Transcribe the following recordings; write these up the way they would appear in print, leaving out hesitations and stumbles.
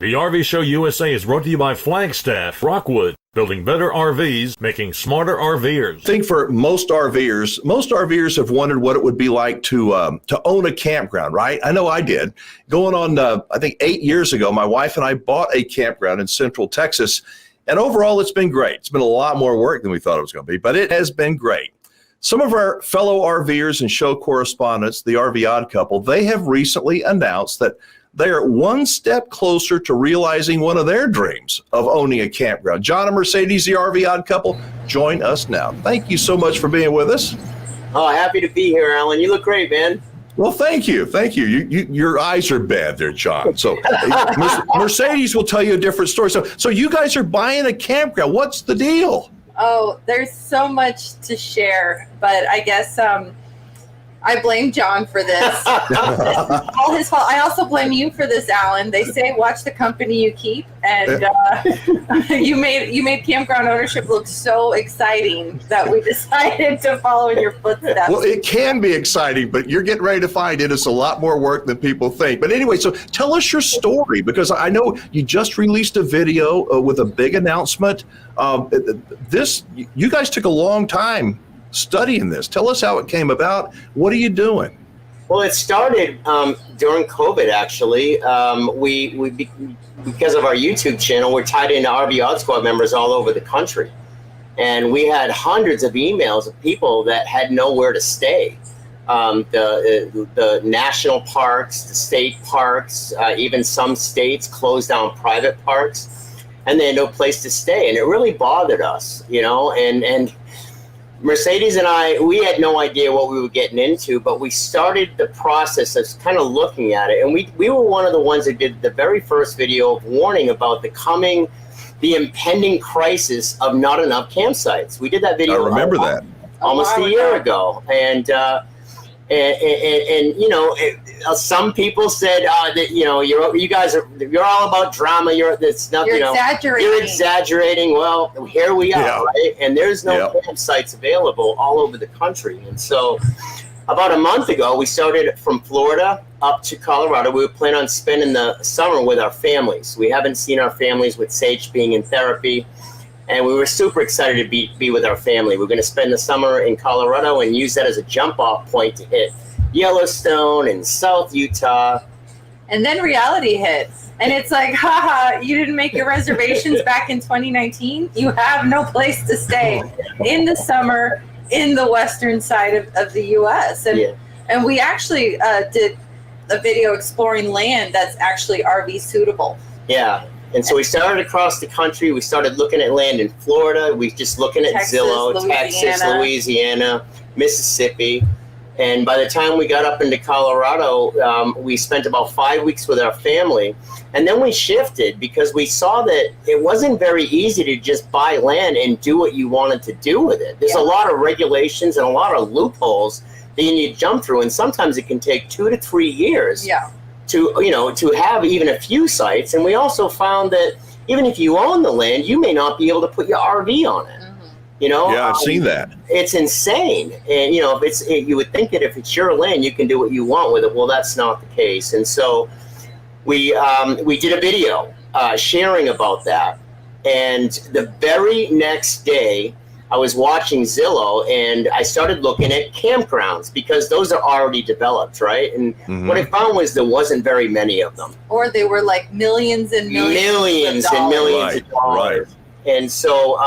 The RV Show USA is brought to you by Flagstaff, Rockwood, building better RVs, making smarter RVers. I think for most RVers have wondered what it would be like to own a campground, right? I know I did. Going on, I think 8 years ago, my wife and I bought a campground in Central Texas, and overall it's been great. It's been a lot more work than we thought it was going to be, but it has been great. Some of our fellow RVers and show correspondents, the RV Odd Couple, they have recently announced that they are one step closer to realizing one of their dreams of owning a campground. John and Mercedes, the RV Odd Couple, join us now. Thank you so much for being with us. Oh, happy to be here, Alan. You look great, man. Well, thank you. Thank you. Your eyes are bad there, John. So Mercedes will tell you a different story. So you guys are buying a campground. What's the deal? Oh, there's so much to share, but I guess I blame John for this. All his fault. I also blame you for this, Alan. They say watch the company you keep, and you made campground ownership look so exciting that we decided to follow in your footsteps. Well, it can be exciting, but you're getting ready to find it. It's a lot more work than people think. But anyway, so tell us your story, because I know you just released a video with a big announcement. You guys took a long time studying this. Tell us how it came about. What are you doing? Well, it started during COVID, actually. Because of our YouTube channel, we're tied into RV Odd Squad members all over the country. And we had hundreds of emails of people that had nowhere to stay. The national parks, the state parks, even some states closed down private parks, and they had no place to stay. And it really bothered us, and Mercedes and I, we had no idea what we were getting into, but we started the process of kind of looking at it. And we were one of the ones that did the very first video of warning about the impending crisis of not enough campsites. We did that video. I remember that. Almost a year ago. And some people said that you're all about drama. You're exaggerating. You're exaggerating. Well, here we are, right? And there's no campsites available all over the country. And so, about a month ago, we started from Florida up to Colorado. We were planning on spending the summer with our families. We haven't seen our families with Sage being in therapy. And we were super excited to be with our family. We're going to spend the summer in Colorado and use that as a jump-off point to hit Yellowstone and South Utah. And then reality hit. And it's like, haha, you didn't make your reservations back in 2019? You have no place to stay in the summer in the western side of the U.S. And we actually did a video exploring land that's actually RV suitable. Yeah. And so we started across the country. We started looking at land in Florida. We just looking at Texas, Zillow, Louisiana. Texas, Louisiana, Mississippi. And by the time we got up into Colorado, we spent about 5 weeks with our family. And then we shifted because we saw that it wasn't very easy to just buy land and do what you wanted to do with it. There's a lot of regulations and a lot of loopholes that you need to jump through. And sometimes it can take 2 to 3 years. To have even a few sites. And we also found that even if you own the land, you may not be able to put your RV on it. Yeah, I've seen that. It's insane. And you would think that if it's your land, you can do what you want with it. Well, that's not the case. And so we did a video sharing about that. And the very next day, I was watching Zillow and I started looking at campgrounds because those are already developed, right? And what I found was there wasn't very many of them. Or they were like millions and millions of dollars. Right. And so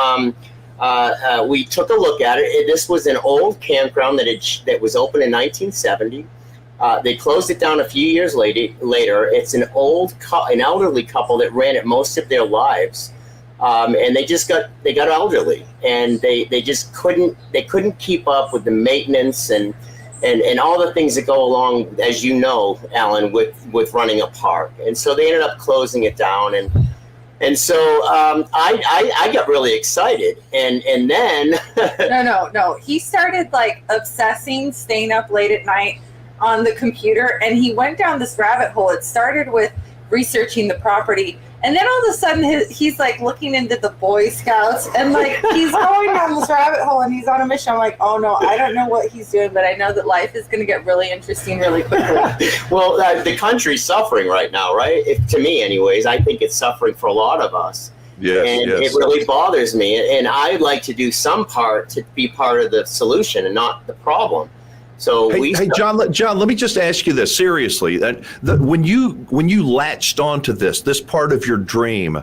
we took a look at it. This was an old campground that was opened in 1970. They closed it down a few years later. It's an elderly couple that ran it most of their lives. And they got elderly, and they just couldn't keep up with the maintenance and all the things that go along, as you know, Alan, with running a park. And so they ended up closing it down, and so I got really excited, and then no, he started like obsessing, staying up late at night on the computer, and he went down this rabbit hole. It started with researching the property. And then all of a sudden he's like looking into the Boy Scouts and like he's going down this rabbit hole and he's on a mission. I'm like, oh no, I don't know what he's doing, but I know that life is going to get really interesting really quickly. Well, the country's suffering right now, right? To me anyways, I think it's suffering for a lot of us. Yes, and yes. it really bothers me. And I'd like to do some part to be part of the solution and not the problem. So hey, John, let me just ask you this seriously. When you latched onto this part of your dream,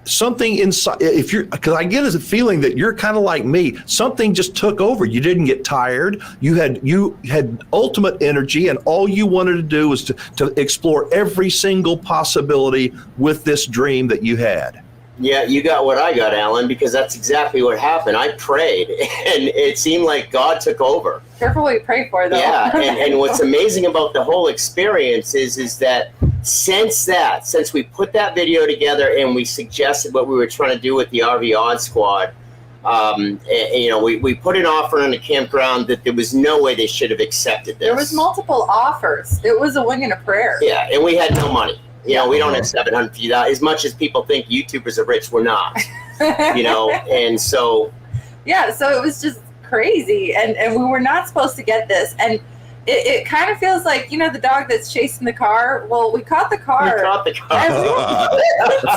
something inside, because I get a feeling that you're kind of like me, something just took over. You didn't get tired. You had ultimate energy, and all you wanted to do was to explore every single possibility with this dream that you had. Yeah, you got what I got, Alan, because that's exactly what happened. I prayed, and it seemed like God took over. Careful what you pray for, though. Yeah, and what's amazing about the whole experience is that since we put that video together and we suggested what we were trying to do with the RV Odd Squad, we put an offer on the campground that there was no way they should have accepted this. There was multiple offers. It was a wing and a prayer. Yeah, and we had no money. We don't have $750. As much as people think YouTubers are rich, we're not. And so. Yeah, so it was just crazy. And we were not supposed to get this. And it kind of feels like, the dog that's chasing the car. Well, we caught the car. And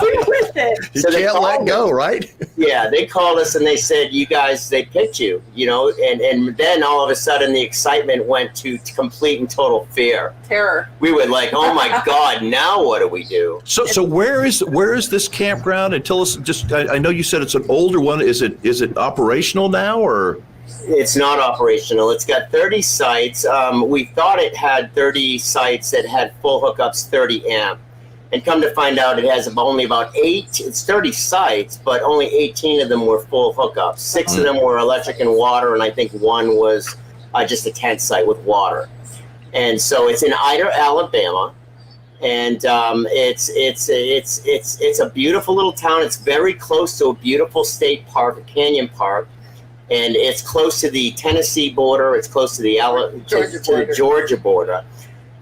we with it. You can't let go, right? Yeah, they called us and they said, you guys, they picked you, and then all of a sudden the excitement went to complete and total fear. Terror. We were like, oh my God, now what do we do? So where is this campground? And tell us, I know you said it's an older one. Is it operational now, or? It's not operational. It's got 30 sites. We thought it had 30 sites that had full hookups, 30 amp. And come to find out, it has only about 8. It's 30 sites, but only 18 of them were full hookups. 6 of them were electric and water, and I think 1 was just a tent site with water. And so it's in Ida, Alabama, and it's a beautiful little town. It's very close to a beautiful state park, a canyon park. And it's close to the Tennessee border. It's close to the Georgia border.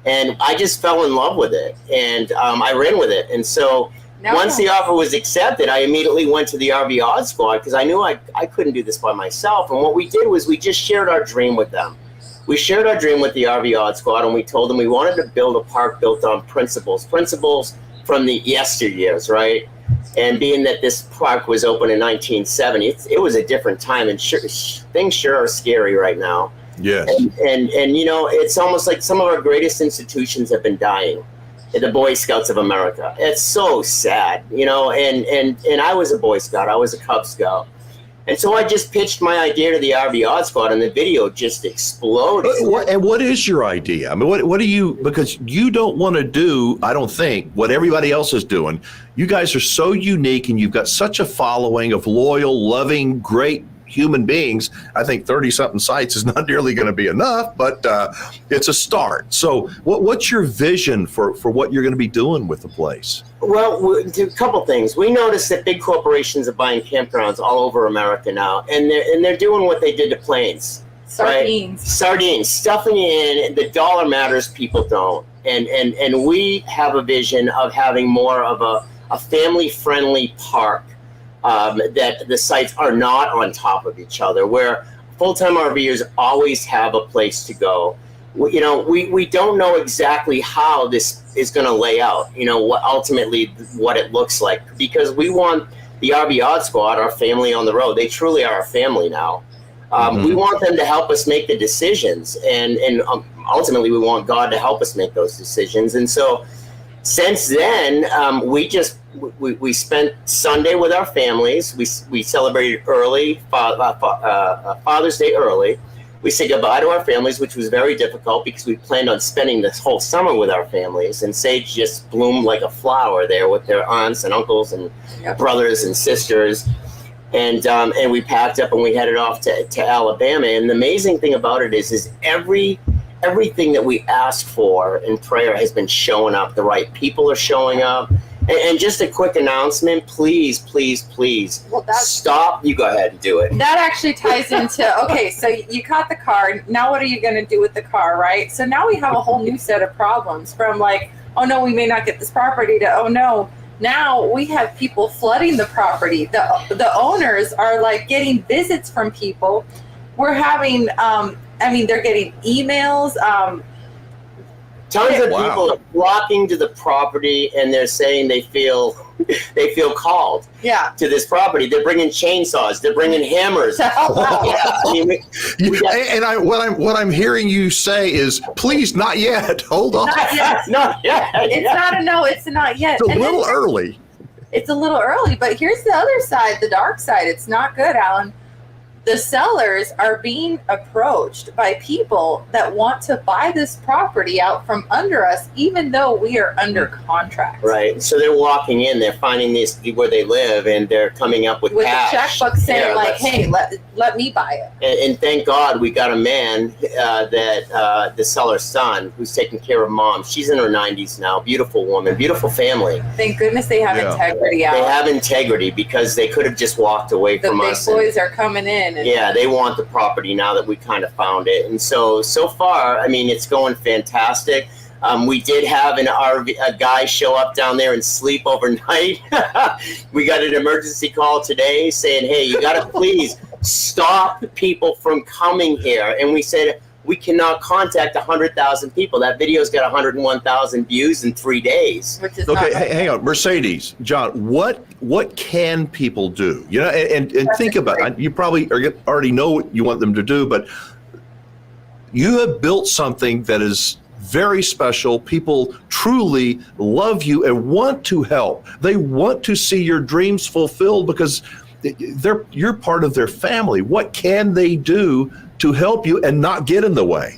And I just fell in love with it. And I ran with it. And so once the offer was accepted, I immediately went to the RV Odd Squad because I knew I couldn't do this by myself. And what we did was we just shared our dream with them. We shared our dream with the RV Odd Squad, and we told them we wanted to build a park built on principles from the yesteryears, right? And being that this park was open in 1970, it was a different time, and things sure are scary right now. Yes. And it's almost like some of our greatest institutions have been dying. The Boy Scouts of America. It's so sad, and I was a Boy Scout. I was a Cub Scout. And so I just pitched my idea to the RV Odd Squad, and the video just exploded. And what is your idea? I mean, what do you, because you don't want to do, I don't think, what everybody else is doing. You guys are so unique, and you've got such a following of loyal, loving, great human beings. I think 30-something sites is not nearly going to be enough, but it's a start. So what's your vision for what you're going to be doing with the place? Well, a couple things. We noticed that big corporations are buying campgrounds all over America now, and they're doing what they did to planes. Sardines. Right? Sardines, stuffing it in. The dollar matters, people don't. And we have a vision of having more of a family-friendly park. That the sites are not on top of each other, where full-time RVers always have a place to go. We don't know exactly how this is going to lay out, what it looks like, because we want the RV Odd Squad, our family on the road. They truly are a family now. We want them to help us make the decisions, and ultimately we want God to help us make those decisions. And so since then, we spent Sunday with our families. We celebrated early, Father's Day early. We said goodbye to our families, which was very difficult because we planned on spending this whole summer with our families. And Sage just bloomed like a flower there with their aunts and uncles and brothers and sisters. And we packed up and we headed off to Alabama. And the amazing thing about it is everything that we asked for in prayer has been showing up. The right people are showing up. And just a quick announcement, please stop. You go ahead and do it. That actually ties into, okay, so you caught the car. Now what are you going to do with the car, right? So now we have a whole new set of problems from like, oh no, we may not get this property, to, oh no, now we have people flooding the property. The owners are like getting visits from people. We're having, they're getting emails. Tons of people are flocking to the property, and they're saying they feel called to this property. They're bringing chainsaws. They're bringing hammers. What I'm hearing you say is, please, not yet. Hold on. Not yet. It's not a no. It's a not yet. It's a little early. It's a little early, but here's the other side, the dark side. It's not good, Alan. The sellers are being approached by people that want to buy this property out from under us, even though we are under contract. Right. So they're walking in, they're finding this where they live, and they're coming up with cash. A checkbook saying, hey, let me buy it. And thank God we got a man, the seller's son, who's taking care of mom. She's in her 90s now. Beautiful woman, beautiful family. Thank goodness they have integrity out. They have integrity, because they could have just walked away from us. The big boys are coming in. Yeah, they want the property now that we kind of found it. And so far, I mean, it's going fantastic. We did have a guy show up down there and sleep overnight. We got an emergency call today saying, hey, you got to please stop people from coming here. And we said, we cannot contact 100,000 people. That video's got 101,000 views in 3 days. Which is okay, hang on, Mercedes, John. What can people do? You know, and think about it. You probably already know what you want them to do, but you have built something that is very special. People truly love you and want to help. They want to see your dreams fulfilled because you're part of their family. What can they do to help you and not get in the way?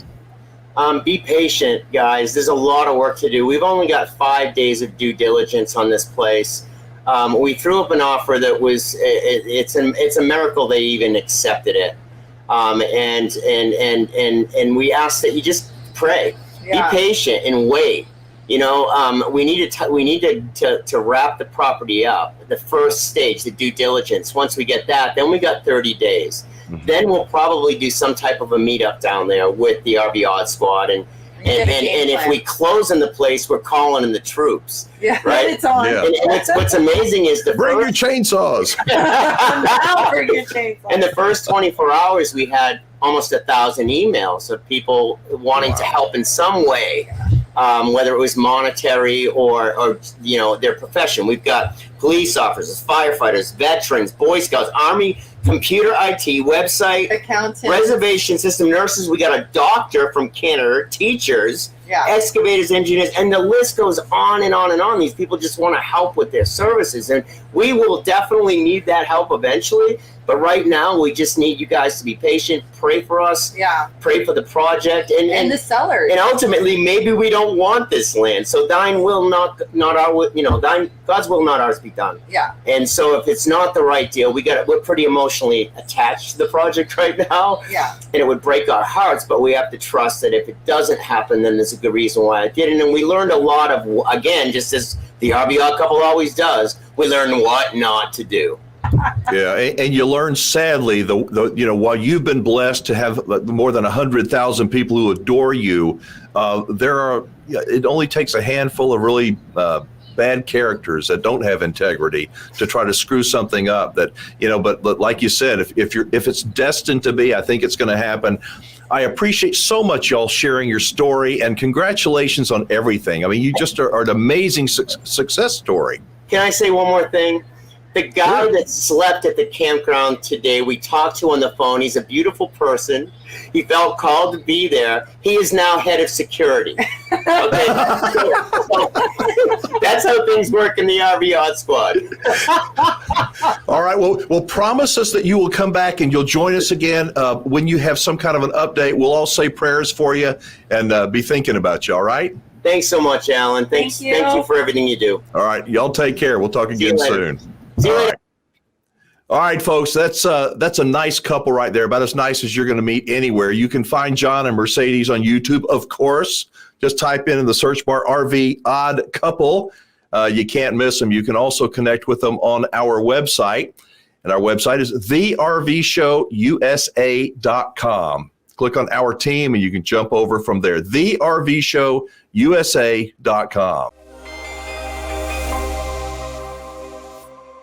Be patient, guys. There's a lot of work to do. We've only got 5 days of due diligence on this place. We threw up an offer that was, it's a miracle they even accepted it. And we asked that you just pray, be patient and wait. You know, we need to wrap the property up. The first stage, the due diligence. Once we get that, then we got 30 days. Mm-hmm. Then we'll probably do some type of a meetup down there with the RV Odd Squad, and if we close in the place, we're calling in the troops. Yeah, right. It's on. Yeah. And what's amazing is bring your chainsaws. Bring your chainsaws. In the first 24 hours, we had almost 1,000 emails of people wanting to help in some way. Whether it was monetary or you know, their profession. We've got police officers, firefighters, veterans, Boy Scouts, Army, computer IT, website, accountants, reservation system nurses. We got a doctor from Canada, teachers, excavators, engineers, and the list goes on and on and on. These people just want to help with their services, and we will definitely need that help eventually. But right now, we just need you guys to be patient, pray for us, pray for the project, and the sellers. And ultimately, maybe we don't want this land, so thine will not our, you know, God's will, not ours, be done. Yeah. And so if it's not the right deal, we're pretty emotionally attached to the project right now. Yeah. And it would break our hearts, but we have to trust that if it doesn't happen, then there's a good reason why it didn't. And we learned a lot of, again, just as the RBR couple always does, we learned what not to do. Yeah, and you learn, sadly, you know, while you've been blessed to have more than 100,000 people who adore you, it only takes a handful of really bad characters that don't have integrity to try to screw something up. That, you know, but like you said, if it's destined to be, I think it's going to happen. I appreciate so much y'all sharing your story, and congratulations on everything. I mean, you just are an amazing success story. Can I say one more thing? The guy that slept at the campground today, we talked to on the phone. He's a beautiful person. He felt called to be there. He is now head of security. Okay, so that's how things work in the RV Odd Squad. All right. Well, promise us that you will come back and you'll join us again when you have some kind of an update. We'll all say prayers for you and be thinking about you. All right. Thanks so much, Alan. Thank you for everything you do. All right. Y'all take care. We'll talk again soon. See you later. All right, folks, that's a nice couple right there, about as nice as you're going to meet anywhere. You can find John and Mercedes on YouTube, of course. Just type in the search bar RV Odd Couple. You can't miss them. You can also connect with them on our website, and our website is thervshowusa.com. Click on our team and you can jump over from there. TheRVShowUSA.com.